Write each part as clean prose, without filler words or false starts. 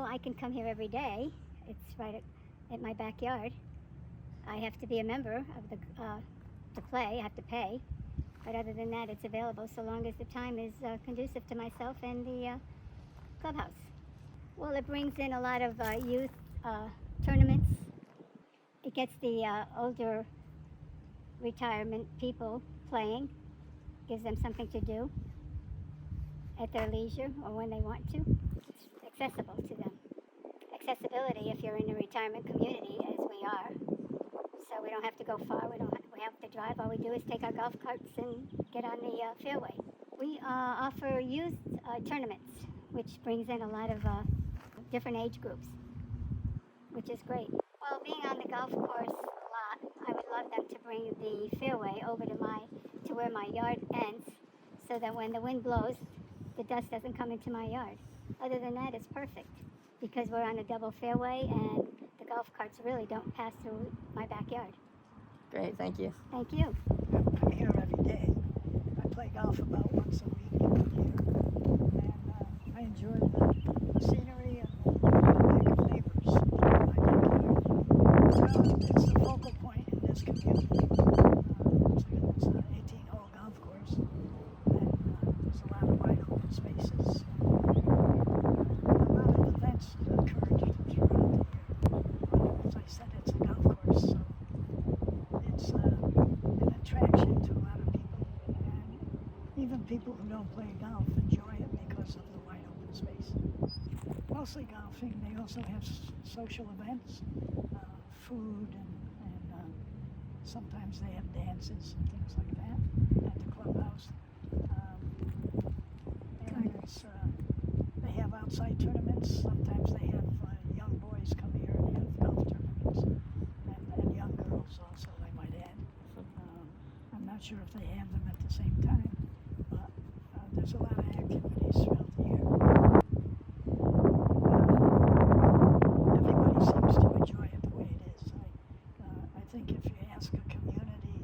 I can come here every day. It's right at my backyard. I have to be a member of the to play. I have to pay, but other than that, it's available so long as the time is conducive to myself and the clubhouse. Well, it brings in a lot of youth tournaments. It gets the older retirement people playing, gives them something to do at their leisure or when they want to. It's accessible to them. Accessibility if you're in a retirement community, as we are, so we don't have to go far. We have to drive. All we do is take our golf carts and get on the fairway. We offer youth tournaments, which brings in a lot of different age groups, which is great. Well, being on the golf course a lot, I would love them to bring the fairway over to where my yard ends, so that when the wind blows, the dust doesn't come into my yard. Other than that, it's perfect because we're on a double fairway and the golf carts really don't pass through my backyard. Great, thank you. Thank you. I'm here every day. I play golf about once a week here, and I enjoy the scenery and the lack of neighbors in my backyard. So it's the focal point in this community. It's an 18-hole golf course, and there's a lot of wide open spaces. A lot of events occurred throughout the year. As I said, it's a golf course, so it's an attraction to a lot of people, and even people who don't play golf enjoy it because of the wide open space. Mostly golfing. They also have social events, food, and sometimes they have dances and things like that at the clubhouse. And they have outside tournaments. Sometimes they have young boys come here and have golf tournaments, and young girls also, I might add. I'm not sure if they have them at the same time, but there's a lot of activities throughout the year. Everybody seems to enjoy it the way it is. I think if you ask a community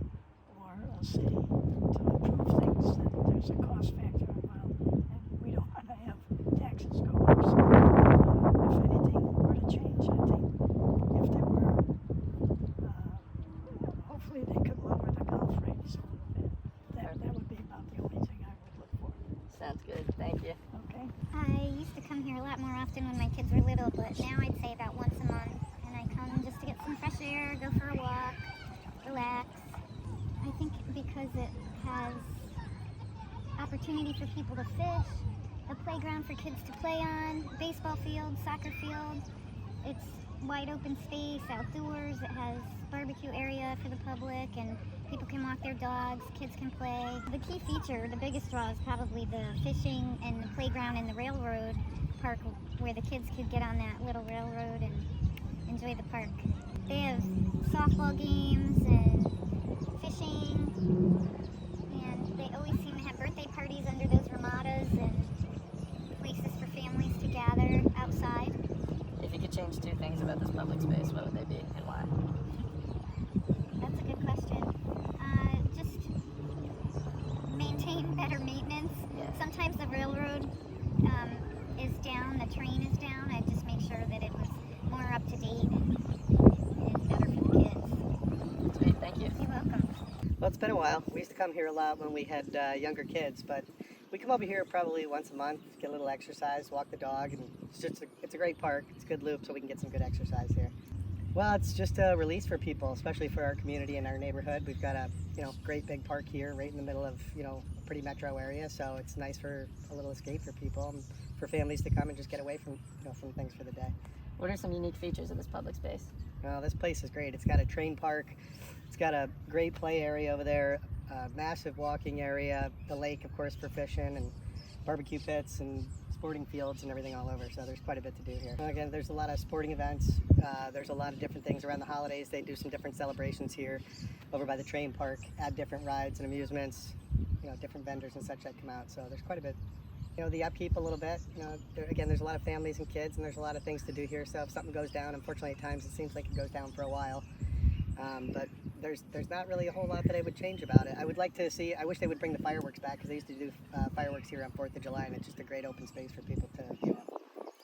or a city to improve things, then there's a cost factor involved, and we don't want to have taxes go up. So if anything were to change, I think if there were, hopefully they could lower the golf rates a little bit. That would be about the only thing I would look for. Sounds good, thank you. Okay? I used to come here a lot more often when my kids were little, but now I'd say about once a month. And I come just to get some fresh air, go for a walk, relax. I think because it has opportunity for people to fish, a playground for kids to play on, baseball field, soccer field. It's wide open space, outdoors. It has barbecue area for the public, and people can walk their dogs, kids can play. The key feature, the biggest draw, is probably the fishing and the playground and the railroad park where the kids could get on that little railroad and enjoy the park. They have softball games and fishing, and they always seem to have birthday parties under those ramadas and places for families to gather outside. If you could change two things about this public space, what would they be and why? That's a good question. Just maintain better maintenance. Yeah. Sometimes the railroad is down, the train is down. I just make sure that it was more up to date and better for the kids. Sweet, thank you. You're welcome. Well, it's been a while. We used to come here a lot when we had younger kids, but we come over here probably once a month, get a little exercise, walk the dog, and it's a great park. It's a good loop, so we can get some good exercise here. Well, it's just a release for people, especially for our community and our neighborhood. We've got a great big park here, right in the middle of a pretty metro area, so it's nice for a little escape for people and for families to come and just get away from from things for the day. What are some unique features of this public space? Well, this place is great. It's got a train park. It's got a great play area over there, a massive walking area, the lake, of course, for fishing, and barbecue pits and sporting fields and everything all over. So there's quite a bit to do here. Again, there's a lot of sporting events. There's a lot of different things around the holidays. They do some different celebrations here over by the train park, add different rides and amusements, different vendors and such that come out. So there's quite a bit. The upkeep a little bit. Again, there's a lot of families and kids, and there's a lot of things to do here. So if something goes down, unfortunately, at times it seems like it goes down for a while. But there's not really a whole lot that I would change about it. I would like to see. I wish they would bring the fireworks back because they used to do fireworks here on 4th of July, and it's just a great open space for people